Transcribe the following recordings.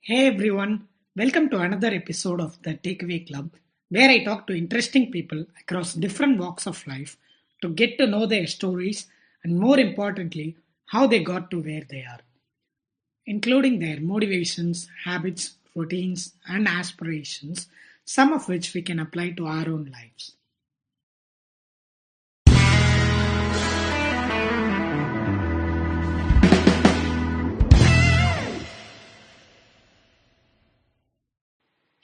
Hey everyone, welcome to another episode of the Takeaway Club, where I talk to interesting people across different walks of life to get to know their stories and, more importantly, how they got to where they are, including their motivations, habits, routines, and aspirations, some of which we can apply to our own lives.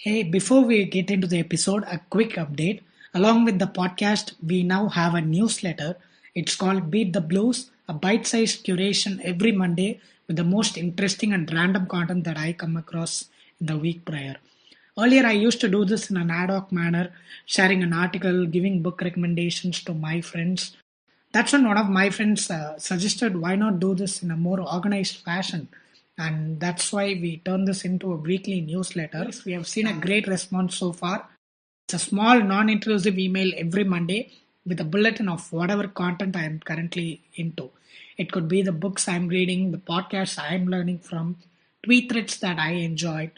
Hey, before we get into the episode, a quick update. Along with the podcast, we now have a newsletter. It's called Beat the Blues, a bite sized curation every Monday with the most interesting and random content that I come across in the week prior. Earlier, I used to do this in an ad hoc manner, sharing an article, giving book recommendations to my friends. That's when one of my friends suggested why not do this in a more organized fashion, and that's why we turned this into a weekly newsletter. Yes, we have seen a great response so far. It's a small non-intrusive email every Monday with a bulletin of whatever content I am currently into. It could be the books I'm reading, the podcasts I'm learning from, tweet threads that I enjoyed,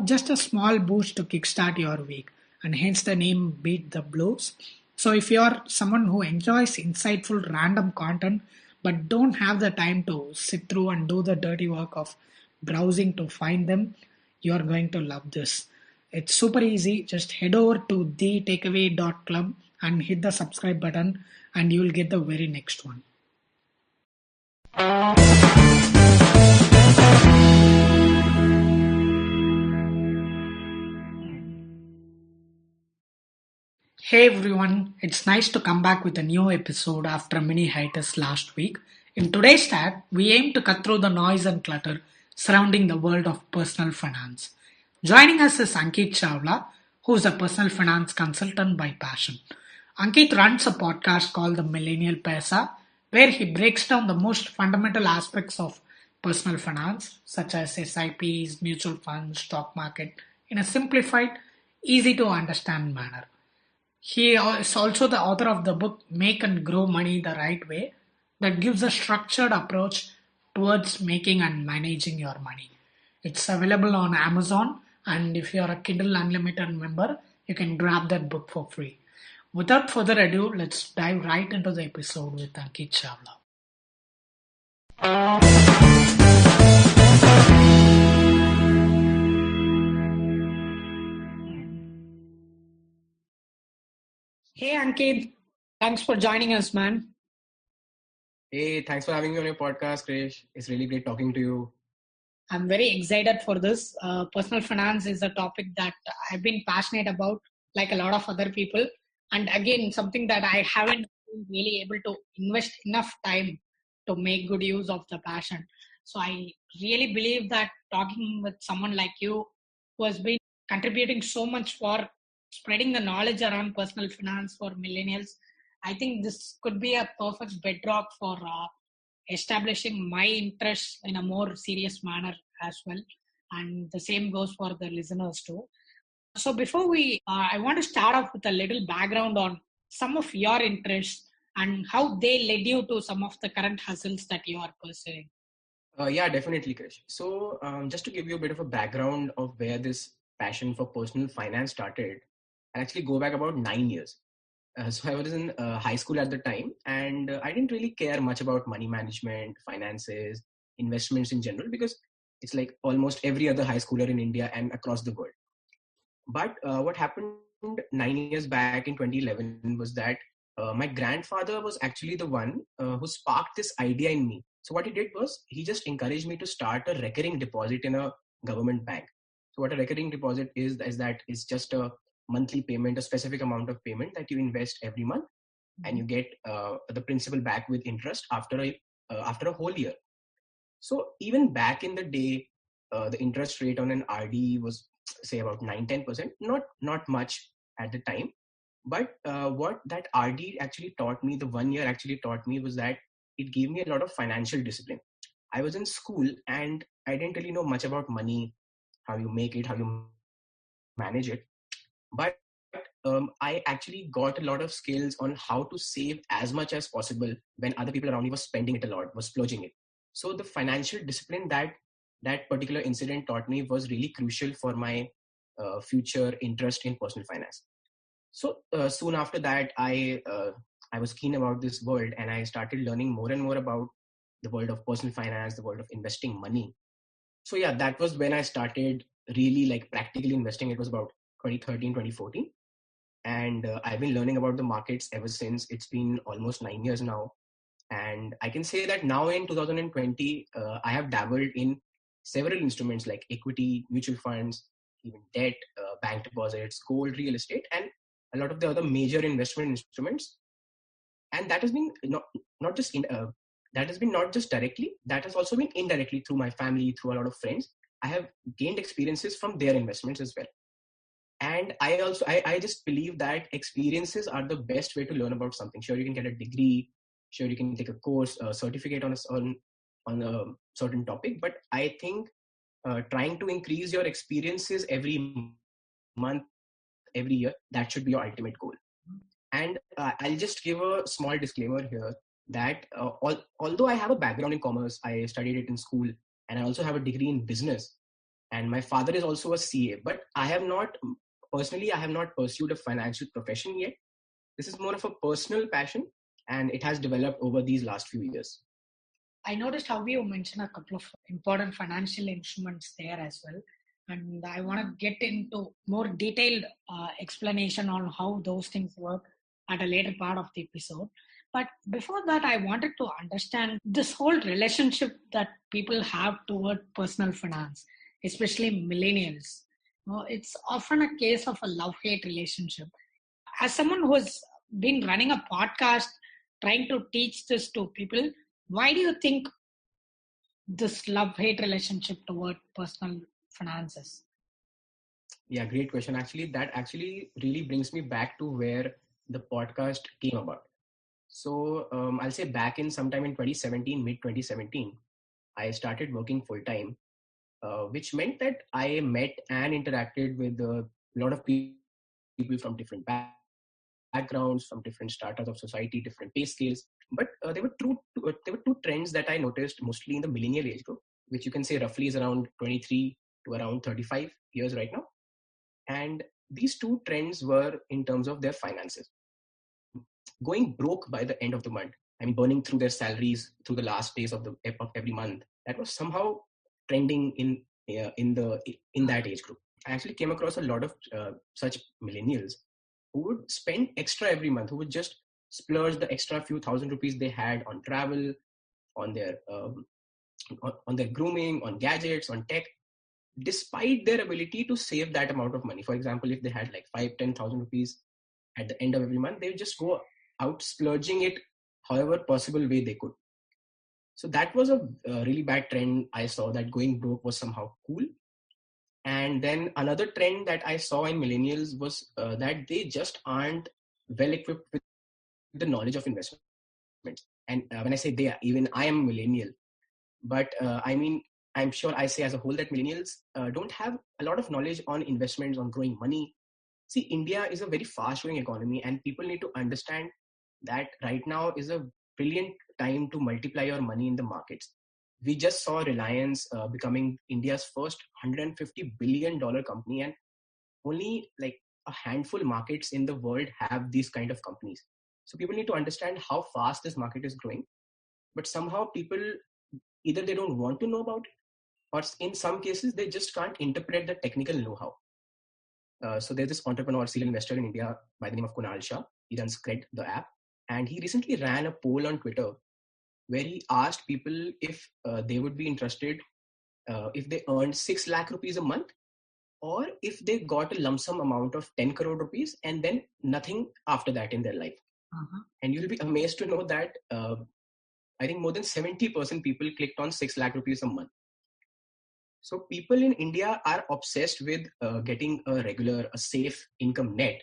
just a small boost to kickstart your week, and hence the name Beat the Blues. So if you're someone who enjoys insightful random content but don't have the time to sit through and do the dirty work of browsing to find them, you're going to love this. It's super easy. Just head over to thetakeaway.club and hit the subscribe button, and you'll get the very next one. Hey everyone, it's nice to come back with a new episode after a mini hiatus last week. In today's chat, we aim to cut through the noise and clutter surrounding the world of personal finance. Joining us is Ankit Chawla, who is a personal finance consultant by passion. Ankit runs a podcast called the Millennial Paisa, where he breaks down the most fundamental aspects of personal finance, such as SIPs, mutual funds, stock market, in a simplified, easy to understand manner. He is also the author of the book Make and Grow Money the Right Way that gives a structured approach towards making and managing your money. It's available on Amazon, and if you're a Kindle Unlimited member, you can grab that book for free. Without further ado, let's dive right into the episode with Ankit Chawla. Hey Ankit, thanks for joining us, man. Hey, thanks for having me on your podcast, Krish. It's really great talking to you. I'm very excited for this. Personal finance is a topic that I've been passionate about, like a lot of other people. And again, something that I haven't been really able to invest enough time to make good use of the passion. So I really believe that talking with someone like you who has been contributing so much for spreading the knowledge around personal finance for millennials, I think this could be a perfect bedrock for establishing my interests in a more serious manner as well. And the same goes for the listeners too. So before I want to start off with a little background on some of your interests and how they led you to some of the current hustles that you are pursuing. Yeah, definitely, Krish. So, just to give you a bit of a background of where this passion for personal finance started, I actually go back about 9 years. So, I was in high school at the time, and I didn't really care much about money management, finances, investments in general, because it's like almost every other high schooler in India and across the world. But what happened 9 years back in 2011 was that my grandfather was actually the one who sparked this idea in me. So what he did was he just encouraged me to start a recurring deposit in a government bank. So what a recurring deposit is that it's just a monthly payment, a specific amount of payment that you invest every month, and you get the principal back with interest after a whole year. So even back in the day, the interest rate on an RD was say about 9-10%, not much at the time. But what that RD actually taught me, the 1 year actually taught me, was that it gave me a lot of financial discipline. I was in school and I didn't really know much about money, how you make it, how you manage it. But I actually got a lot of skills on how to save as much as possible when other people around me were spending it a lot, was splurging it. So the financial discipline that that particular incident taught me was really crucial for my future interest in personal finance. So soon after that, I was keen about this world, and I started learning more and more about the world of personal finance, the world of investing money. So yeah, that was when I started really like practically investing. It was about 2013, 2014. And I've been learning about the markets ever since. It's been almost 9 years now. And I can say that now in 2020, I have dabbled in several instruments like equity, mutual funds, even debt, bank deposits, gold, real estate, and a lot of the other major investment instruments. And that has been not just that has been not just directly, that has also been indirectly through my family, through a lot of friends. I have gained experiences from their investments as well. And I just believe that experiences are the best way to learn about something. Sure, you can get a degree, sure you can take a course, a certificate on a certain topic, but I think trying to increase your experiences every month, every year, that should be your ultimate goal. And I'll just give a small disclaimer here that although I have a background in commerce, I studied it in school, and I also have a degree in business, and my father is also a CA, but I have not pursued a financial profession yet. This is more of a personal passion, and it has developed over these last few years. I noticed how you mentioned a couple of important financial instruments there as well. And I want to get into more detailed explanation on how those things work at a later part of the episode. But before that, I wanted to understand this whole relationship that people have toward personal finance, especially millennials. It's often a case of a love-hate relationship. As someone who has been running a podcast trying to teach this to people, why do you think this love-hate relationship toward personal finances? Yeah, great question. Actually, that actually really brings me back to where the podcast came about. So I'll say back in sometime in 2017, mid 2017, I started working full time, which meant that I met and interacted with a lot of people from different backgrounds, from different stratas of society, different pay scales. But there were two trends that I noticed mostly in the millennial age group, which you can say roughly is around 23 to around 35 years right now. And these two trends were in terms of their finances. Going broke by the end of the month. I mean, burning through their salaries through the last days of every month. That was somehow trending in that age group. I actually came across a lot of such millennials who would spend extra every month, who would just splurge the extra few thousand rupees they had on travel, on on their grooming, on gadgets, on tech, despite their ability to save that amount of money. For example, if they had like 5-10,000 rupees at the end of every month, they would just go out splurging it however possible way they could. So that was a really bad trend I saw, that going broke was somehow cool. And then another trend that I saw in millennials was that they just aren't well equipped with the knowledge of investments. And when I say they, even I am a millennial, but I mean, I'm sure I say as a whole that millennials don't have a lot of knowledge on investments, on growing money. See, India is a very fast growing economy, and people need to understand that right now is a brilliant time to multiply your money in the markets. We just saw Reliance becoming India's first $150 billion company, and only like a handful markets in the world have these kind of companies. So people need to understand how fast this market is growing, but somehow people either they don't want to know about it, or in some cases they just can't interpret the technical know-how. So there's this entrepreneur, serial investor in India by the name of Kunal Shah. He runs Cred, the app, and he recently ran a poll on Twitter where he asked people if they would be interested if they earned 6 lakh rupees a month, or if they got a lump sum amount of 10 crore rupees and then nothing after that in their life. And you'll be amazed to know that I think more than 70% people clicked on 6 lakh rupees a month. So people in India are obsessed with getting a safe income net.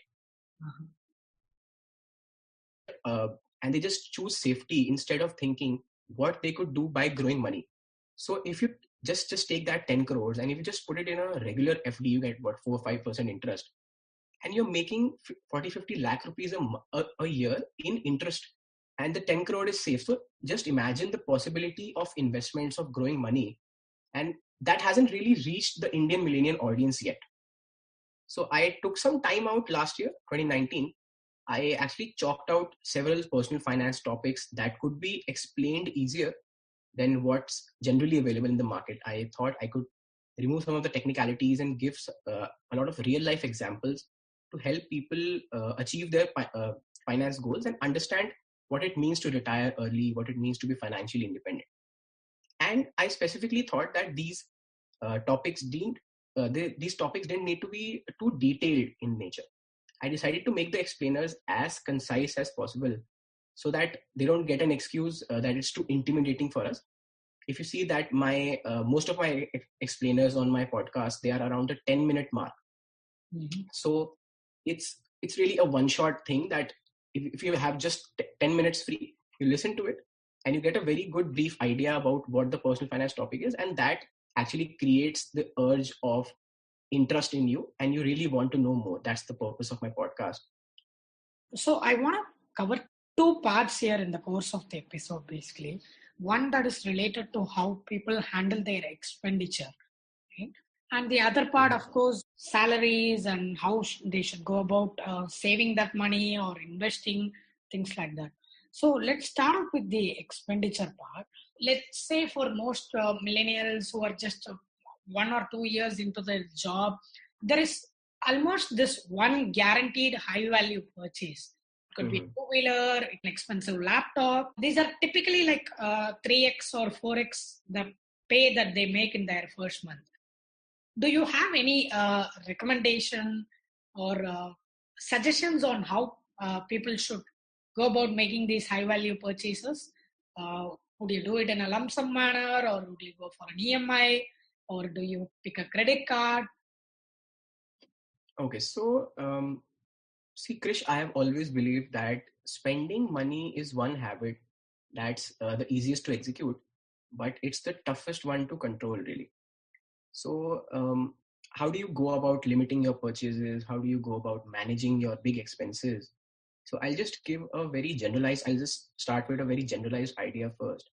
And they just choose safety instead of thinking what they could do by growing money. So if you just take that 10 crores and if you just put it in a regular FD, you get what, 4 or 5% interest. And you're making 40-50 lakh rupees a year in interest. And the 10 crore is safe. So just imagine the possibility of investments, of growing money. And that hasn't really reached the Indian millennial audience yet. So I took some time out last year, 2019. I actually chalked out several personal finance topics that could be explained easier than what's generally available in the market. I thought I could remove some of the technicalities and give a lot of real life examples to help people achieve their finance goals and understand what it means to retire early, what it means to be financially independent. And I specifically thought that these topics didn't these topics didn't need to be too detailed in nature. I decided to make the explainers as concise as possible so that they don't get an excuse that it's too intimidating for us. If you see that my most of my explainers on my podcast, they are around the 10-minute mark. Mm-hmm. So it's really a one shot thing that if you have just 10 minutes free, you listen to it and you get a very good brief idea about what the personal finance topic is, and that actually creates the urge of interest in you and you really want to know more. That's the purpose of my podcast. So I want to cover two parts here in the course of the episode, basically. One that is related to how people handle their expenditure, right? And the other part, of course, salaries and how they should go about saving that money or investing, things like that. So let's start off with the expenditure part. Let's say for most millennials who are just 1 or 2 years into their job, there is almost this one guaranteed high value purchase. It could be a two-wheeler, an expensive laptop. These are typically like 3x or 4x the pay that they make in their first month. Do you have any recommendation or suggestions on how people should go about making these high value purchases? Would you do it in a lump sum manner, or would you go for an EMI, or do you pick a credit card? Okay, so see, Krish, I have always believed that spending money is one habit that's the easiest to execute, but it's the toughest one to control, really. So, how do you go about limiting your purchases? How do you go about managing your big expenses? So, I'll just start with a very generalized idea first.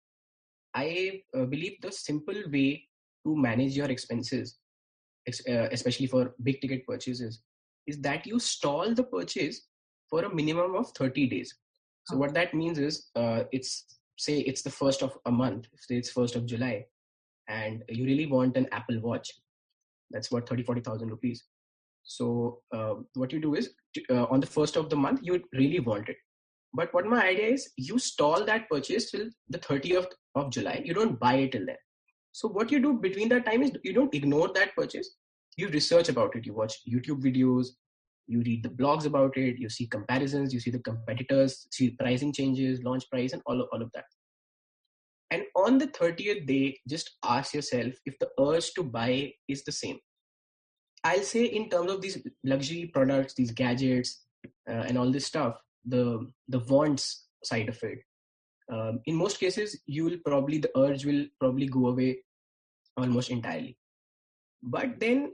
I believe the simple way to manage your expenses, especially for big ticket purchases, is that you stall the purchase for a minimum of 30 days. So what that means is it's the first of a month, say it's 1st of July, and you really want an Apple Watch. That's what 30,000-40,000 rupees. So what you do is on the 1st of the month, you really want it. But what my idea is, you stall that purchase till the 30th of July. You don't buy it till then. So what you do between that time is you don't ignore that purchase. You research about it. You watch YouTube videos. You read the blogs about it. You see comparisons. You see the competitors. See pricing changes, launch price, and all of that. And on the 30th day, just ask yourself if the urge to buy is the same. I'll say in terms of these luxury products, these gadgets, and all this stuff, the wants side of it. In most cases, the urge will probably go away almost entirely. But then,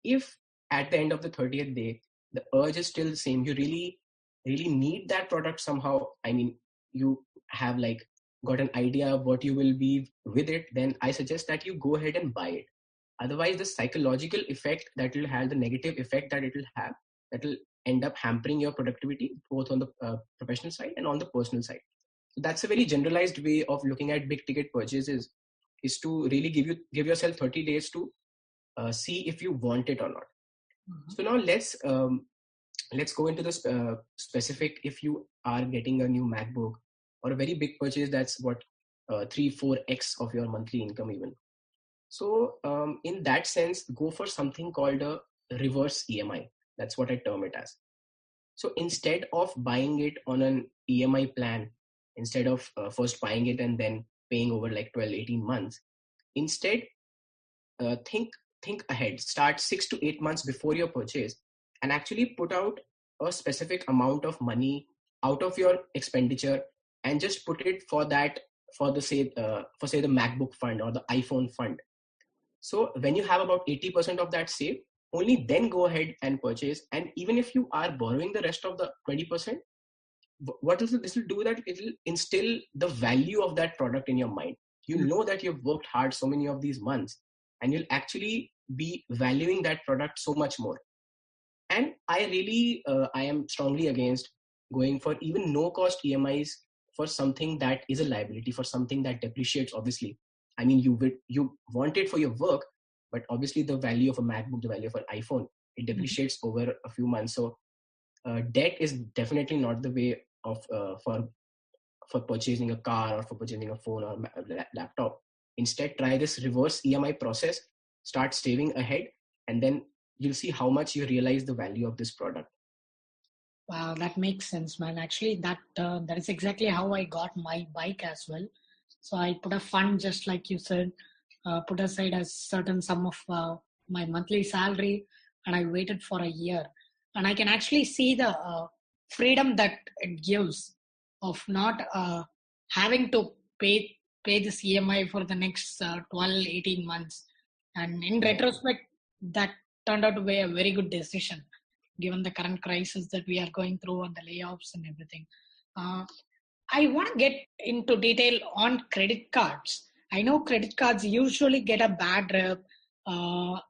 if at the end of the 30th day, the urge is still the same, you really need that product somehow. I mean, you have like got an idea of what you will be with it, then I suggest that you go ahead and buy it. Otherwise, the psychological effect that will have, the negative effect that it will have, that will end up hampering your productivity, both on the professional side and on the personal side. So that's a very generalized way of looking at big ticket purchases, is to really give yourself 30 days to see if you want it or not. Mm-hmm. So now let's go into this specific. If you are getting a new MacBook or a very big purchase, that's what 3-4x of your monthly income even. So in that sense, go for something called a reverse EMI. That's what I term it as. So instead of buying it on an EMI plan, instead of first buying it and then paying over like 12-18 months, instead think ahead. Start 6 to 8 months before your purchase and actually put out a specific amount of money out of your expenditure and just put it for say the MacBook fund or the iPhone fund. So when you have about 80% of that saved, only then go ahead and purchase. And even if you are borrowing the rest of the 20%, this will do that it will instill the value of that product in your mind. You know that you've worked hard so many of these months, and you'll actually be valuing that product so much more. And I am strongly against going for even no cost EMIs for something that is a liability, for something that depreciates. Obviously, I mean, you want it for your work, but obviously the value of a MacBook, the value of an iPhone, it depreciates over a few months. So debt is definitely not the way of for purchasing a car or for purchasing a phone or laptop. Instead, try this reverse EMI process. Start saving ahead, and then you'll see how much you realize the value of this product. Wow, that makes sense, man. Actually, that is exactly how I got my bike as well. So I put a fund, just like you said, put aside a certain sum of my monthly salary, and I waited for a year, and I can actually see the freedom that it gives of not having to pay this EMI for the next 12, 18 months. And in Right. retrospect, that turned out to be a very good decision given the current crisis that we are going through and the layoffs and everything. Uh, I want to get into detail on credit cards. I know credit cards usually get a bad rep.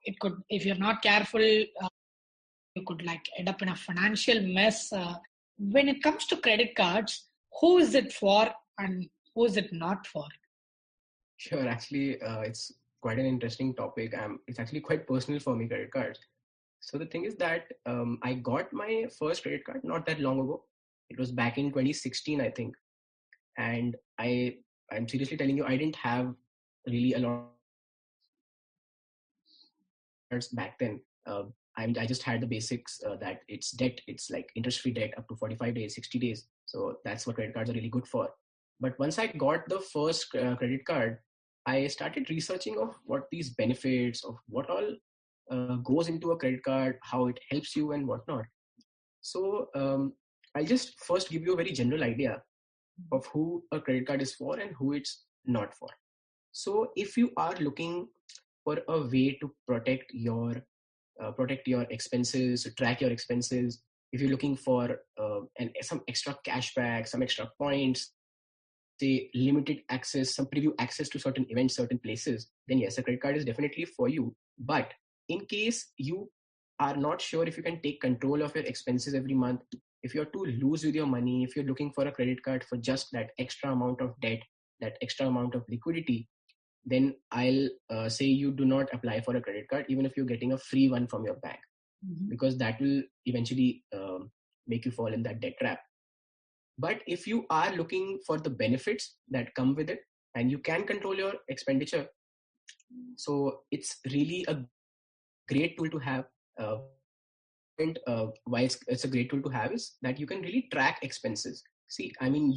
It could, if you're not careful, you could like end up in a financial mess. When it comes to credit cards, who is it for and who is it not for? Sure. Actually, it's quite an interesting topic. It's actually quite personal for me, credit cards. So the thing is that I got my first credit card not that long ago. It was back in 2016, I think. And I'm seriously telling you, I didn't have really a lot of knowledge about cards back then. I just had the basics that it's debt, it's like interest free debt up to 45 days, 60 days. So that's what credit cards are really good for. But once I got the first credit card, I started researching of what these benefits of what all goes into a credit card, how it helps you, and whatnot. So I'll just first give you a very general idea of who a credit card is for and who it's not for. So if you are looking for a way to protect your expenses, to track your expenses, if you're looking for some extra cashback, some extra points, say limited access, some preview access to certain events, certain places, then yes, a credit card is definitely for you. But in case you are not sure if you can take control of your expenses every month, if you're too loose with your money, if you're looking for a credit card for just that extra amount of debt, that extra amount of liquidity, then I'll say you do not apply for a credit card, even if you're getting a free one from your bank, because that will eventually make you fall in that debt trap. But if you are looking for the benefits that come with it and you can control your expenditure, so it's really a great tool to have. Why it's a great tool to have is that you can really track expenses. See, I mean,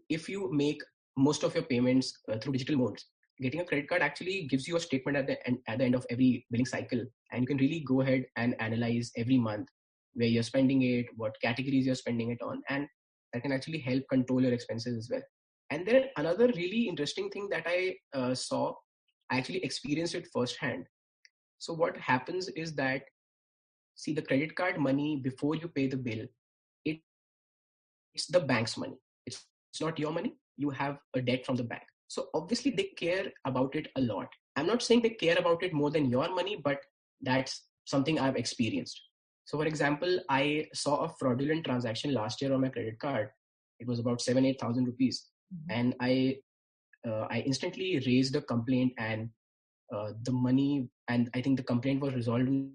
if you make most of your payments through digital modes, getting a credit card actually gives you a statement at the end of every billing cycle, and you can really go ahead and analyze every month where you're spending it, what categories you're spending it on, and that can actually help control your expenses as well. And then another really interesting thing that I saw, I actually experienced it firsthand. So what happens is that, see, the credit card money before you pay the bill, it's the bank's money. It's not your money. You have a debt from the bank. So obviously they care about it a lot. I'm not saying they care about it more than your money, but that's something I've experienced. So for example, I saw a fraudulent transaction last year on my credit card. It was about 7-8 thousand rupees. And I instantly raised a complaint, and the money, and I think the complaint was resolved in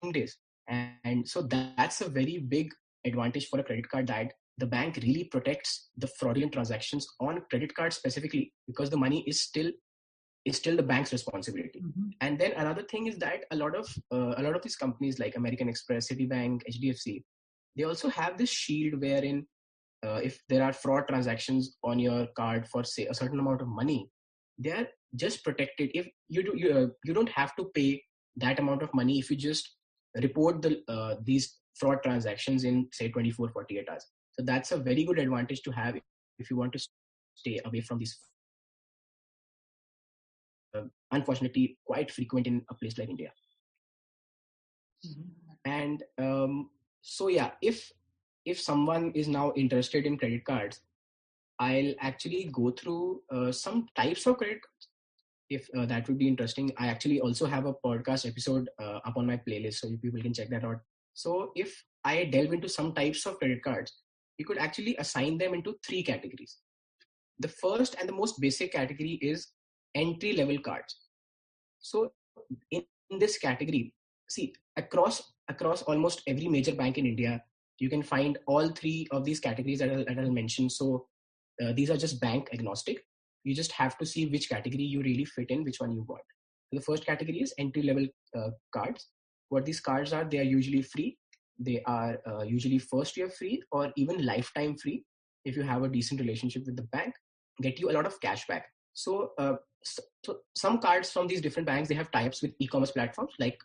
2 working days. And so that's a very big advantage for a credit card, that the bank really protects the fraudulent transactions on credit cards specifically, because the money is still the bank's responsibility. And then another thing is that a lot of these companies like American Express, Citibank, HDFC, they also have this shield wherein if there are fraud transactions on your card for say a certain amount of money, they are just protected. If you don't have to pay that amount of money if you just report these fraud transactions in say 24 48 hours. So that's a very good advantage to have if you want to stay away from these fraud transactions, which are unfortunately quite frequent in a place like India. And so yeah, if someone is now interested in credit cards, I'll actually go through some types of credit cards. if that would be interesting. I actually also have a podcast episode up on my playlist, so you people can check that out. So if I delve into some types of credit cards, you could actually assign them into three categories. The first and the most basic category is entry level cards. So in this category, see, across almost every major bank in India, you can find all three of these categories that I'll mention. So these are just bank agnostic. You just have to see which category you really fit in, which one you want. So the first category is entry level cards. What these cards are, they are usually free. They are usually first year free or even lifetime free if you have a decent relationship with the bank. Get you a lot of cash back. So so some cards from these different banks, they have tie-ups with e-commerce platforms like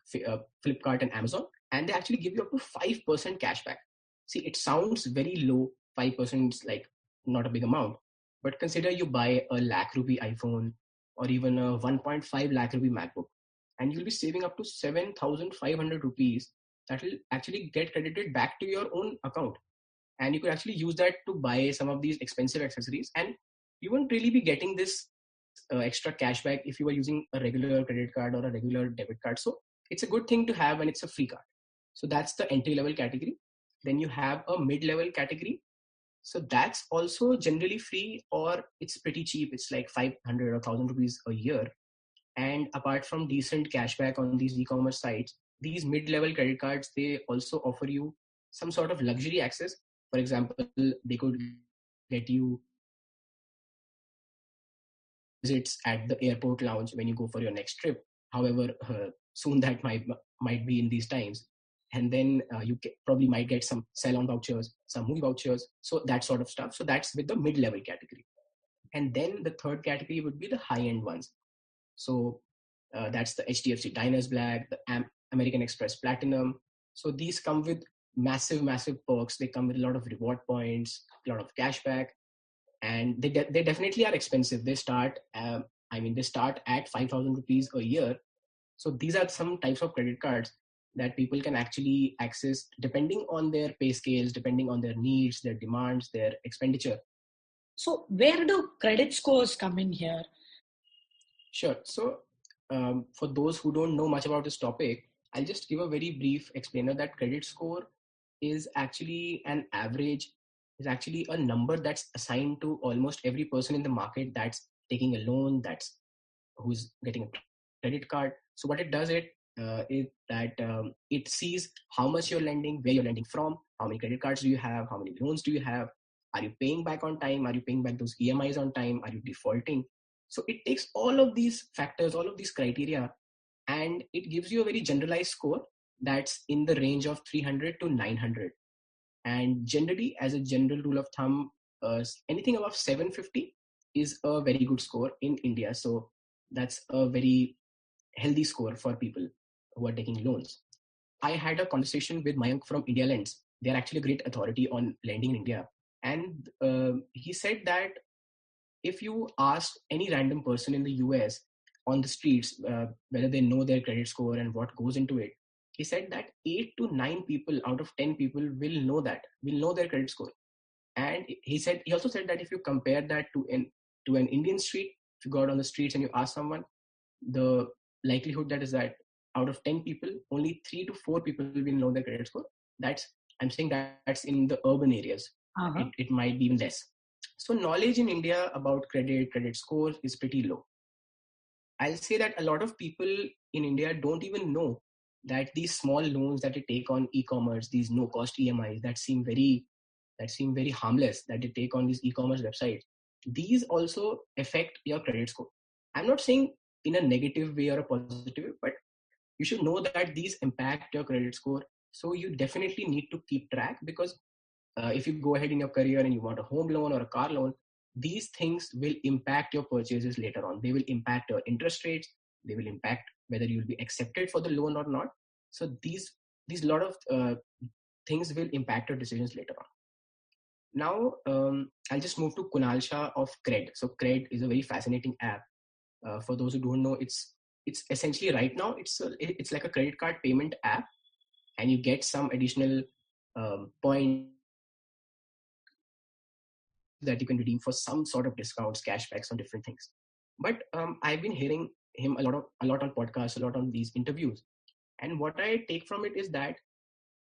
Flipkart and Amazon, and they actually give you up to 5% cash back. See, it sounds very low. 5% is like not a big amount, but consider you buy a lakh rupee iPhone or even a 1.5 lakh rupee MacBook, and you'll be saving up to 7,500 rupees that will actually get credited back to your own account. And you could actually use that to buy some of these expensive accessories, and you won't really be getting this extra cashback if you are using a regular credit card or a regular debit card. So it's a good thing to have when it's a free card. So that's the entry level category. Then you have a mid level category. So that's also generally free or it's pretty cheap. It's like 500 or 1000 rupees a year. And apart from decent cashback on these e-commerce sites, these mid-level credit cards, they also offer you some sort of luxury access. For example, they could get you visits at the airport lounge when you go for your next trip. However, soon that might be in these times. And then probably might get some sell-on vouchers, some movie vouchers, so that sort of stuff. So that's with the mid-level category. And then the third category would be the high-end ones. So that's the HDFC Diners Black, the American Express Platinum. So these come with massive perks. They come with a lot of reward points, a lot of cashback, and they definitely are expensive. They start at 5,000 rupees a year. So these are some types of credit cards that people can actually access depending on their pay scales, depending on their needs, their demands, their expenditure. So, where do credit scores come in here? Sure. So, for those who don't know much about this topic, I'll just give a very brief explainer that credit score is actually an average, is actually a number that's assigned to almost every person in the market that's taking a loan, that's who's getting a credit card. So, what it does is that it sees how much you're lending, where you're lending from, how many credit cards do you have, how many loans do you have, are you paying back on time, are you paying back those EMIs on time, are you defaulting. So it takes all of these factors, all of these criteria, and it gives you a very generalized score that's in the range of 300 to 900. And generally, as a general rule of thumb, anything above 750 is a very good score in India. So that's a very healthy score for people who are taking loans. I had a conversation with Mayank from India Lends. They are actually a great authority on lending in India. And he said that if you ask any random person in the US on the streets whether they know their credit score and what goes into it, he said that 8 to 9 people out of 10 people will know their credit score. And he also said that if you compare that to an Indian street, if you go out on the streets and you ask someone, the likelihood that is that out of 10 people, only 3 to 4 people will know their credit score. I'm saying that's in the urban areas. It might be even less. So knowledge in India about credit scores is pretty low. I'll say that a lot of people in India don't even know that these small loans that they take on e-commerce, these no-cost EMIs that seem very harmless that they take on these e-commerce websites, these also affect your credit score. I'm not saying in a negative way or a positive way, but you should know that these impact your credit score. So you definitely need to keep track, because if you go ahead in your career and you want a home loan or a car loan, these things will impact your purchases later on. They will impact your interest rates. They will impact whether you will be accepted for the loan or not. So these lot of things will impact your decisions later on. Now, I'll just move to Kunal Shah of Cred. So Cred is a very fascinating app. For those who don't know, it's essentially right now it's like a credit card payment app, and you get some additional points that you can redeem for some sort of discounts, cashbacks on different things. But I've been hearing him a lot on podcasts, a lot on these interviews. And what I take from it is that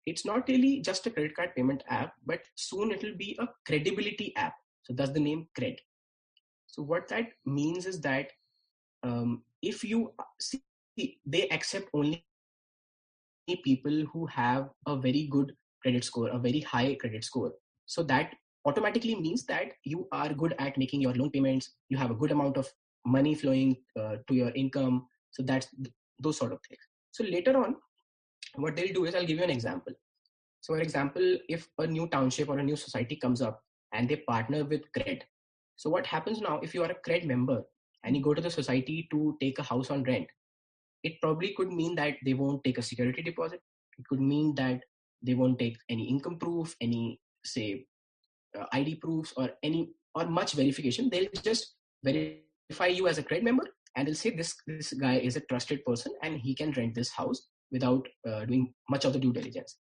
it's not really just a credit card payment app, but soon it will be a credibility app. So that's the name Cred. So what that means is that if you see, they accept only people who have a very good credit score, a very high credit score. So that automatically means that you are good at making your loan payments, you have a good amount of money flowing to your income. So that's those sort of things. So later on, what they'll do is, I'll give you an example. So for example, if a new township or a new society comes up and they partner with Cred. So what happens now, if you are a Cred member and you go to the society to take a house on rent, it probably could mean that they won't take a security deposit. It could mean that they won't take any income proof, any say ID proofs, or any or much verification. They'll just verify you as a Cred member, and they'll say this guy is a trusted person and he can rent this house without doing much of the due diligence.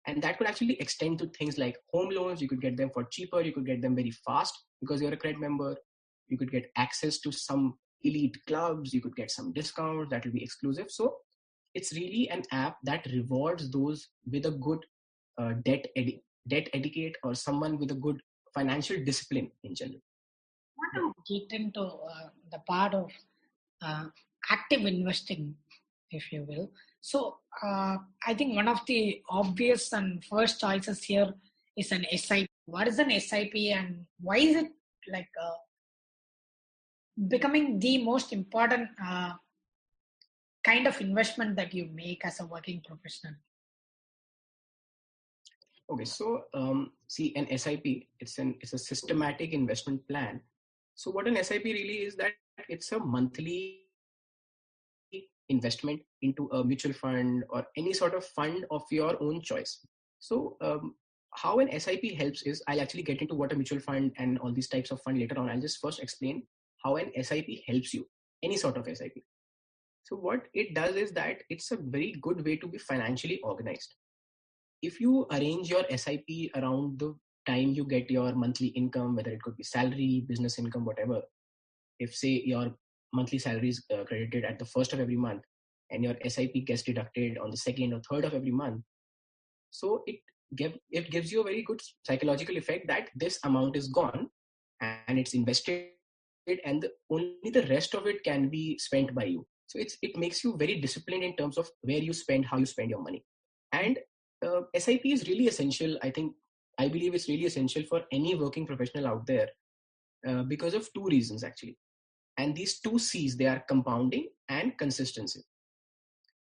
And that could actually extend to things like home loans. You could get them for cheaper. You could get them very fast because you're a Cred member. You could get access to some elite clubs. You could get some discounts that will be exclusive. So it's really an app that rewards those with a good debt etiquette, or someone with a good financial discipline in general. I want to get into the part of uh, active investing, if you will. So, I think one of the obvious and first choices here is an SIP. What is an SIP, and why is it like becoming the most important kind of investment that you make as a working professional? Okay, so see, an SIP, it's a systematic investment plan. So what an SIP really is, that it's a monthly investment into a mutual fund or any sort of fund of your own choice. So how an SIP helps is, I'll actually get into what a mutual fund and all these types of fund later on. I'll just first explain how an SIP helps you, any sort of SIP. So what it does is that it's a very good way to be financially organized. If you arrange your SIP around the time you get your monthly income, whether it could be salary, business income, whatever. If say your monthly salary is credited at the first of every month, and your SIP gets deducted on the second or third of every month, so it gives you a very good psychological effect that this amount is gone and it's invested, and only the rest of it can be spent by you. So it makes you very disciplined in terms of where you spend, how you spend your money. And SIP is really essential. I believe it's really essential for any working professional out there, because of two reasons actually. And these two C's, they are compounding and consistency.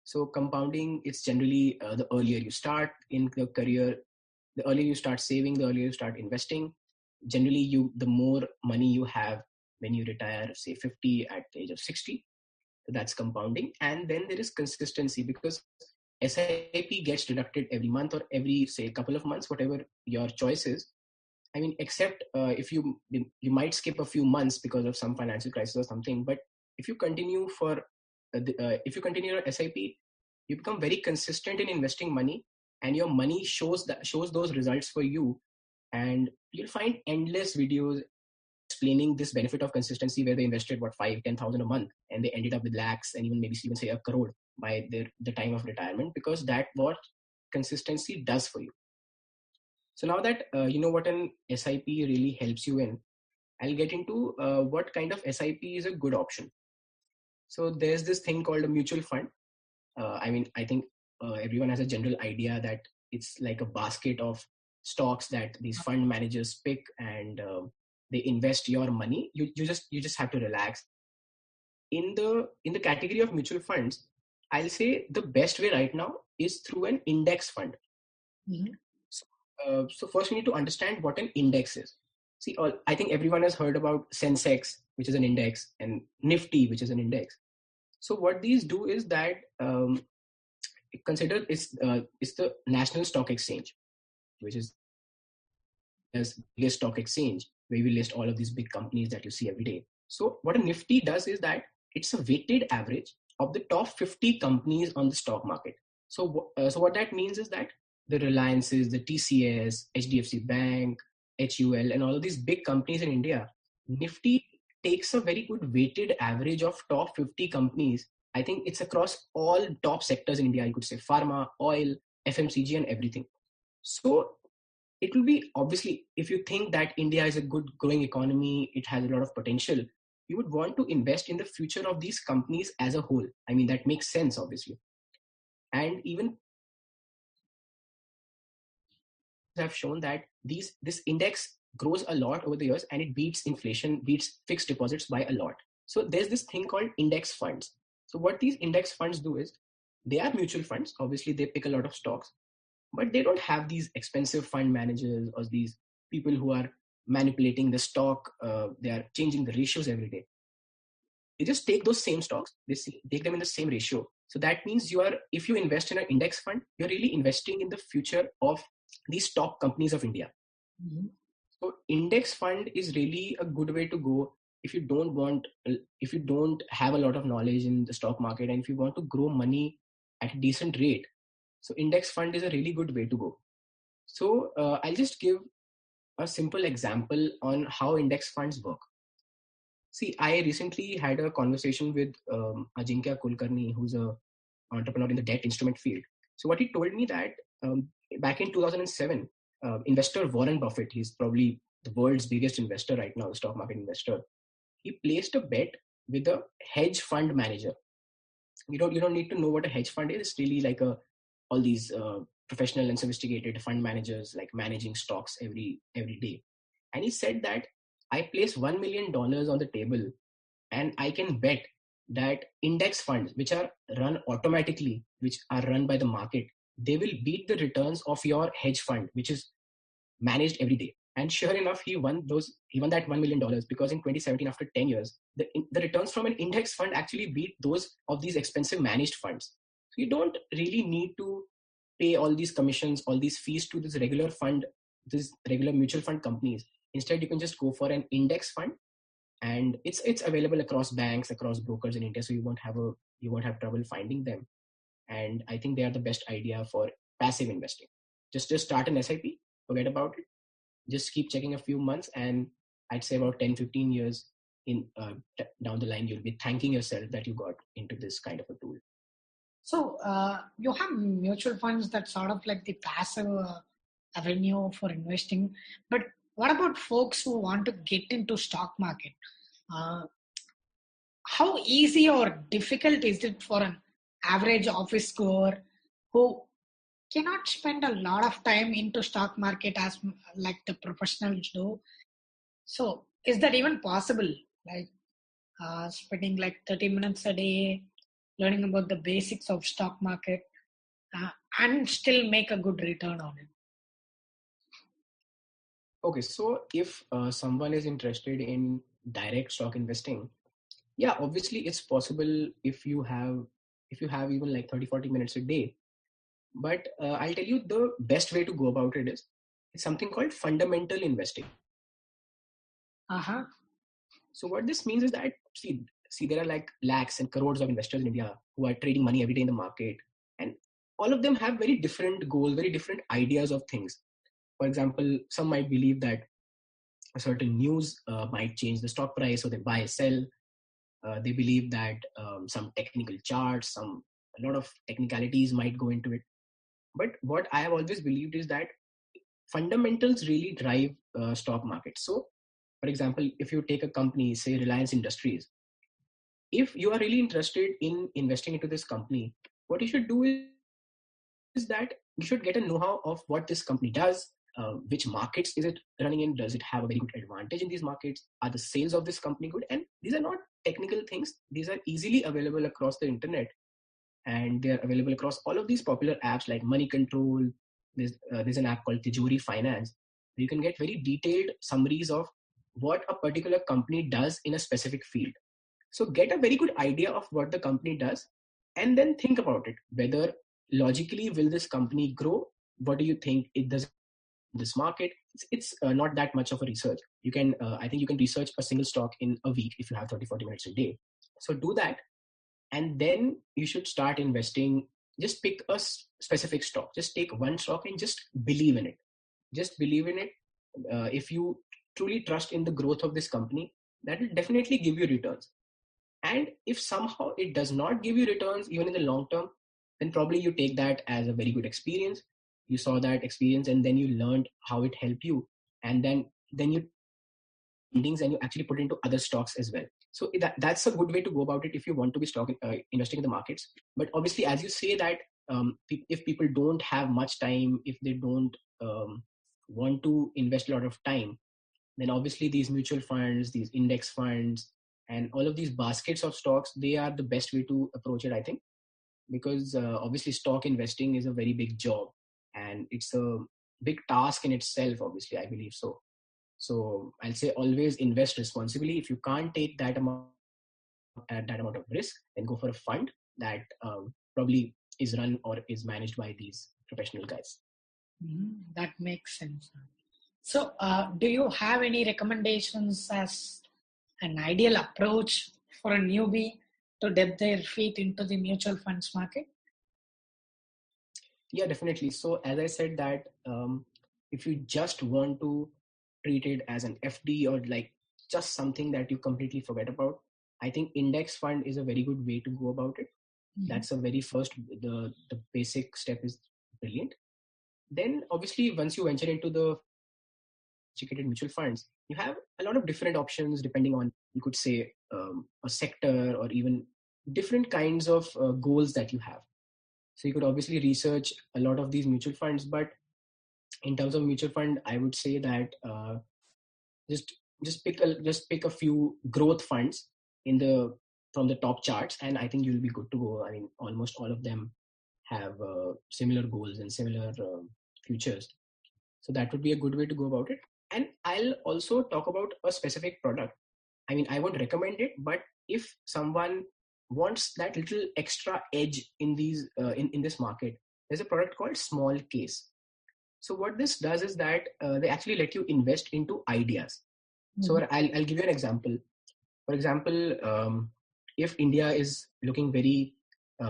So compounding, it's generally the earlier you start in your career, the earlier you start saving, the earlier you start investing. Generally, the more money you have when you retire, say 50 at the age of 60. That's compounding. And then there is consistency, because SIP gets deducted every month or every, say, couple of months, whatever your choice is. I mean, except if you might skip a few months because of some financial crisis or something. But if you continue if you continue your SIP, you become very consistent in investing money, and your money shows those results for you. And you'll find endless videos explaining this benefit of consistency, where they invested what 5-10,000 a month and they ended up with lakhs, and even say a crore by the time of retirement, because that what consistency does for you. So now that you know what an SIP really helps you in, I'll get into what kind of SIP is a good option. So there's this thing called a mutual fund. I think everyone has a general idea that it's like a basket of stocks that these fund managers pick, and they invest your money. You just have to relax. In the category of mutual funds, I'll say the best way right now is through an index fund. Mm-hmm. So first we need to understand what an index is. See, I think everyone has heard about Sensex, which is an index, and Nifty, which is an index. So what these do is that consider it's the National Stock Exchange, which is India's biggest stock exchange, where we list all of these big companies that you see every day. So what a Nifty does is that it's a weighted average of the top 50 companies on the stock market. So what that means is that the Reliances, the TCS, HDFC Bank, HUL, and all of these big companies in India, Nifty takes a very good weighted average of top 50 companies. I think it's across all top sectors in India. You could say pharma, oil, FMCG, and everything. So it will be, obviously, if you think that India is a good growing economy, it has a lot of potential, you would want to invest in the future of these companies as a whole. I mean, that makes sense, obviously. And even have shown that this index grows a lot over the years, and it beats inflation, beats fixed deposits by a lot. So there's this thing called index funds. So what these index funds do is, they are mutual funds. Obviously, they pick a lot of stocks, but they don't have these expensive fund managers or these people who are manipulating the stock. They are changing the ratios every day. They just take those same stocks, take them in the same ratio. So that means if you invest in an index fund, you're really investing in the future of these top companies of India. Mm-hmm. So index fund is really a good way to go if you don't have a lot of knowledge in the stock market, and if you want to grow money at a decent rate. So index fund is a really good way to go. So I'll just give a simple example on how index funds work. See, I recently had a conversation with Ajinkya Kulkarni, who's an entrepreneur in the debt instrument field. So what he told me that back in 2007, investor Warren Buffett, he's probably the world's biggest investor right now, the stock market investor, he placed a bet with a hedge fund manager. You don't need to know what a hedge fund is. It's really like all these professional and sophisticated fund managers, like managing stocks every day. And he said that I place $1 million on the table, and I can bet that index funds, which are run automatically, which are run by the market, they will beat the returns of your hedge fund, which is managed every day. And sure enough, he won that $1 million, because in 2017, after 10 years, the returns from an index fund actually beat those of these expensive managed funds. So you don't really need to pay all these commissions, all these fees to this regular mutual fund companies. Instead, you can just go for an index fund, and it's available across banks, across brokers in India. So you won't have trouble finding them. And I think they are the best idea for passive investing. Just start an SIP, forget about it. Just keep checking a few months, and I'd say about 10-15 years down the line, you'll be thanking yourself that you got into this kind of a tool. So you have mutual funds that's sort of like the passive avenue for investing. But what about folks who want to get into stock market? How easy or difficult is it for an average office goer who cannot spend a lot of time into stock market as like the professionals do? So is that even possible? Like spending like 30 minutes a day learning about the basics of stock market and still make a good return on it? Okay, so if someone is interested in direct stock investing, yeah, obviously it's possible if you have even like 30-40 minutes a day. But I'll tell you the best way to go about it is, it's something called fundamental investing. Uh-huh. So what this means is that, see, there are like lakhs and crores of investors in India who are trading money every day in the market, and all of them have very different goals, very different ideas of things. For example, some might believe that a certain news might change the stock price, so they buy, sell. They believe that some technical charts, a lot of technicalities might go into it. But what I have always believed is that fundamentals really drive stock market. So, for example, if you take a company, say Reliance Industries, if you are really interested in investing into this company, what you should do is that you should get a know-how of what this company does, which markets is it running in, does it have a very good advantage in these markets, are the sales of this company good? And these are not technical things. These are easily available across the internet, and they are available across all of these popular apps like Money Control. There's an app called Tijori Finance. You can get very detailed summaries of what a particular company does in a specific field. So get a very good idea of what the company does, and then think about it. Whether logically will this company grow? What do you think it does in this market? It's not that much of a research. You can, I think you can research a single stock in a week if you have 30-40 minutes a day. So do that, and then you should start investing. Just pick a specific stock. Just take one stock and just believe in it. Just believe in it. If you truly trust in the growth of this company, that will definitely give you returns. And if somehow it does not give you returns even in the long term, then probably you take that as a very good experience. You saw that experience and then you learned how it helped you, and then you take those findings and you actually put it into other stocks as well. So that's a good way to go about it if you want to be investing in the markets. But obviously, as you say that, if people don't have much time, if they don't want to invest a lot of time, then obviously these mutual funds, these index funds, and all of these baskets of stocks, they are the best way to approach it, I think. Because obviously stock investing is a very big job, and it's a big task in itself, obviously, I believe. So I'll say always invest responsibly. If you can't take that amount of risk, then go for a fund that probably is run or is managed by these professional guys. That makes sense. So, do you have any recommendations as an ideal approach for a newbie to dip their feet into the mutual funds market? Yeah, definitely. So as I said that, if you just want to treat it as an FD or like just something that you completely forget about, I think index fund is a very good way to go about it. That's a very first, the basic step is brilliant. Then obviously once you venture into the sophisticated mutual funds, you have a lot of different options depending on, you could say, a sector or even different kinds of goals that you have. So you could obviously research a lot of these mutual funds, but in terms of mutual fund, I would say that just just pick a few growth funds in the from the top charts, and I think you'll be good to go. I mean, almost all of them have similar goals and similar futures. So that would be a good way to go about it. And I'll also talk about a specific product. I mean, I won't recommend it, but if someone wants that little extra edge in in this market, there's a product called small case. So what this does is that they actually let you invest into ideas. So I'll give you an example. For example, if India is looking very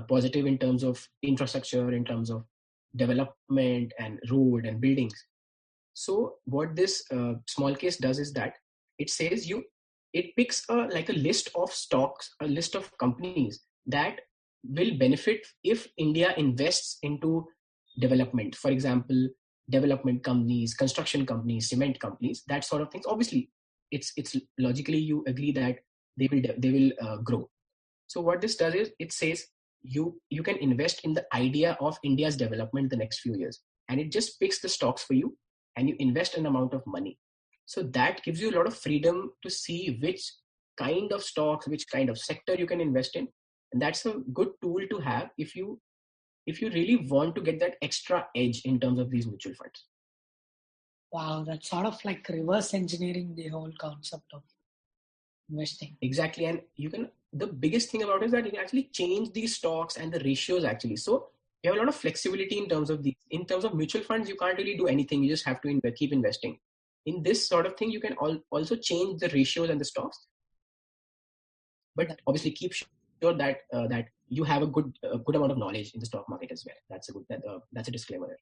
positive in terms of infrastructure, in terms of development and road and buildings, so what this small case does is that it says it picks like a list of stocks, a list of companies that will benefit if India invests into development. For example, development companies, construction companies, cement companies, that sort of things. Obviously, it's logically you agree that they will grow. So what this does is it says you can invest in the idea of India's development the next few years, and it just picks the stocks for you, and you invest an amount of money. So that gives you a lot of freedom to see which kind of stocks, which kind of sector you can invest in, and that's a good tool to have if you really want to get that extra edge in terms of these mutual funds. Wow, that's sort of like reverse engineering the whole concept of investing. Exactly. And the biggest thing about it is that you can actually change these stocks and the ratios actually. So you have a lot of flexibility in terms of these. In terms of mutual funds, you can't really do anything. You just have to keep investing. In this sort of thing, you can also change the ratios and the stocks, but obviously keep sure that that you have a good amount of knowledge in the stock market as well. That's a disclaimer there.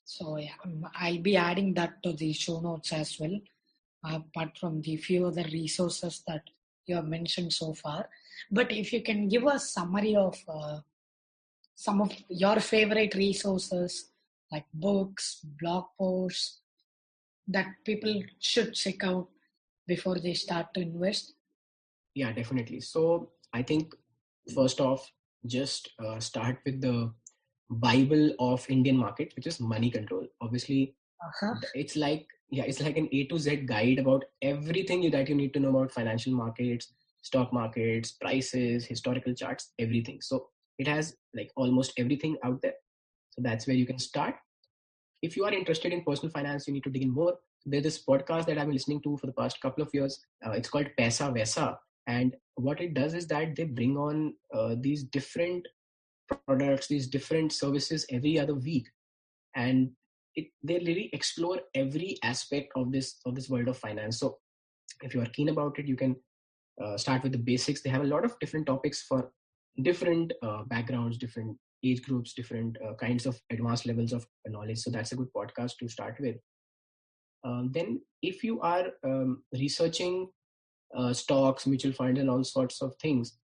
So yeah, I'll be adding that to the show notes as well, apart from the few other resources that you have mentioned so far. But if you can give a summary of some of your favorite resources, like books, blog posts, that people should check out before they start to invest. Yeah, definitely. So I think first off, just start with the Bible of Indian market, which is money control. Obviously, Uh-huh. it's like an A to Z guide about everything that you need to know about financial markets, stock markets, prices, historical charts, everything. So it has like almost everything out there. So that's where you can start. If you are interested in personal finance, you need to dig in more. There's this podcast that I've been listening to for the past couple of years. It's called Paisa Vaisa. And what it does is that they bring on these different products, these different services every other week. And they really explore every aspect of this world of finance. So if you are keen about it, you can start with the basics. They have a lot of different topics for different backgrounds, different age groups, different kinds of advanced levels of knowledge. So that's a good podcast to start with. Then if you are researching stocks, mutual funds, and all sorts of things.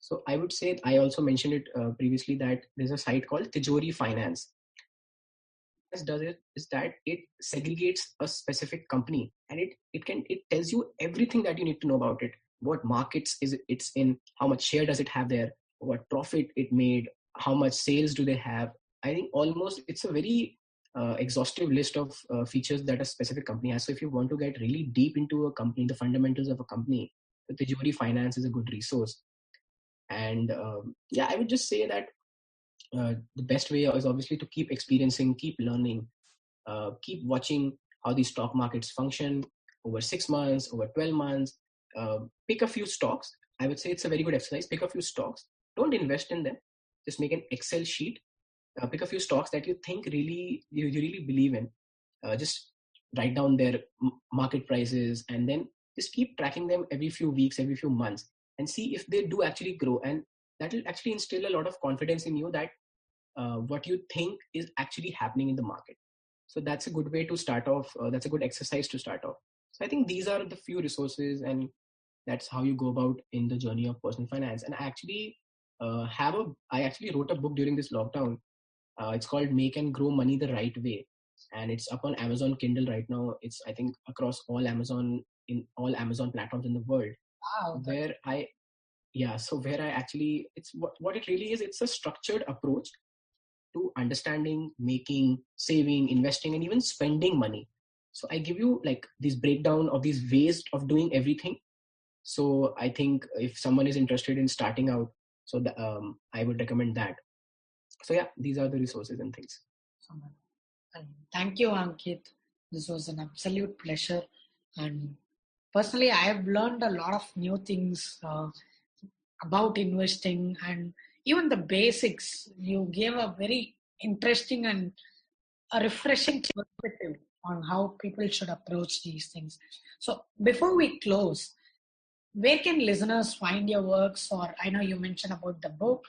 So I would say, I also mentioned it previously, that there's a site called Tijori Finance. Does it is that it segregates a specific company, and it tells you everything that you need to know about it. What markets it's in, how much share does it have there, what profit it made, how much sales do they have. I think almost it's a very exhaustive list of features that a specific company has. So if you want to get really deep into a company, the fundamentals of a company, the Tijori Finance is a good resource. And yeah, I would just say that the best way is obviously to keep experiencing, keep learning, keep watching how these stock markets function over 6 months, over 12 months. Pick a few stocks. I would say it's a very good exercise. Pick a few stocks. Don't invest in them. Just make an Excel sheet. Pick a few stocks that you think you really believe in. Just write down their market prices, and then just keep tracking them every few weeks, every few months, and see if they do actually grow. And that will actually instill a lot of confidence in you that what you think is actually happening in the market. So that's a good way to start off. That's a good exercise to start off. So I think these are the few resources, and that's how you go about in the journey of personal finance. And I actually wrote a book during this lockdown. It's called Make and Grow Money the Right Way, and it's up on Amazon Kindle right now. It's, I think, across all Amazon platforms in the world. Wow, Where I Yeah, so where I actually, it's what it really is. It's a structured approach to understanding, making, saving, investing, and even spending money. So I give you like this breakdown of these ways of doing everything. So I think if someone is interested in starting out, I would recommend that. So yeah, these are the resources and things. someone. And thank you, Ankit. This was an absolute pleasure. And personally, I have learned a lot of new things about investing and even the basics. You gave a very interesting and a refreshing perspective on how people should approach these things. So, before we close, where can listeners find your works? Or I know you mentioned about the book,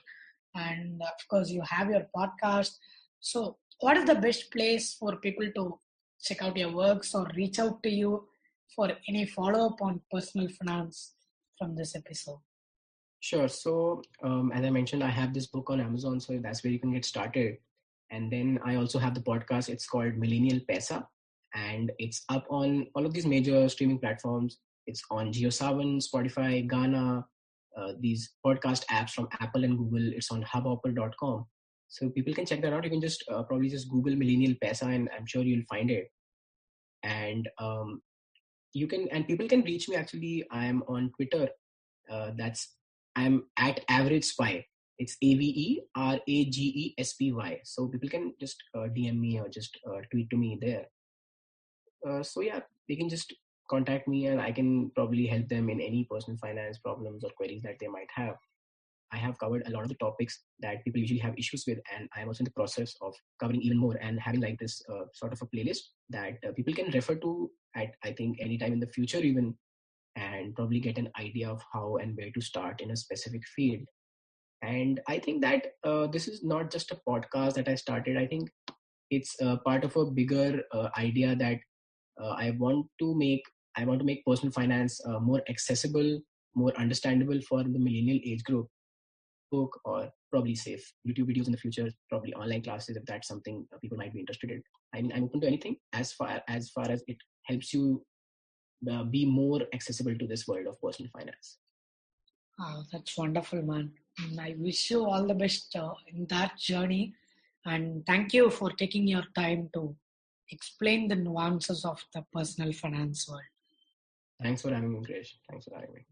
and of course, you have your podcast. So, what is the best place for people to check out your works or reach out to you for any follow up on personal finance from this episode? Sure. So as I mentioned, I have this book on Amazon, so that's where you can get started. And then I also have the podcast. It's called Millennial Paisa, and it's up on all of these major streaming platforms. It's on JioSaavn, Spotify, Ghana, these podcast apps from Apple and Google. It's on hubhopper.com. So people can check that out. You can just probably just Google Millennial Paisa, and I'm sure you'll find it. And people can reach me. Actually, I am on Twitter. That's I'm at average spy. It's AVERAGESPY. So people can just DM me or just tweet to me there. So yeah, they can just contact me, and I can probably help them in any personal finance problems or queries that they might have. I have covered a lot of the topics that people usually have issues with, and I'm also in the process of covering even more and having like this sort of a playlist that people can refer to at, I think, any time in the future even, and probably get an idea of how and where to start in a specific field. And I think that this is not just a podcast that I started. I think it's part of a bigger idea that I want to make. I want to make personal finance more accessible, more understandable for the millennial age group. Book or probably safe YouTube videos in the future, probably online classes if that's something people might be interested in. I mean, I'm open to anything as far as it helps you be more accessible to this world of personal finance. Oh, that's wonderful, man. And I wish you all the best in that journey. And thank you for taking your time to explain the nuances of the personal finance world. Thanks for having me, Krish. Thanks for having me.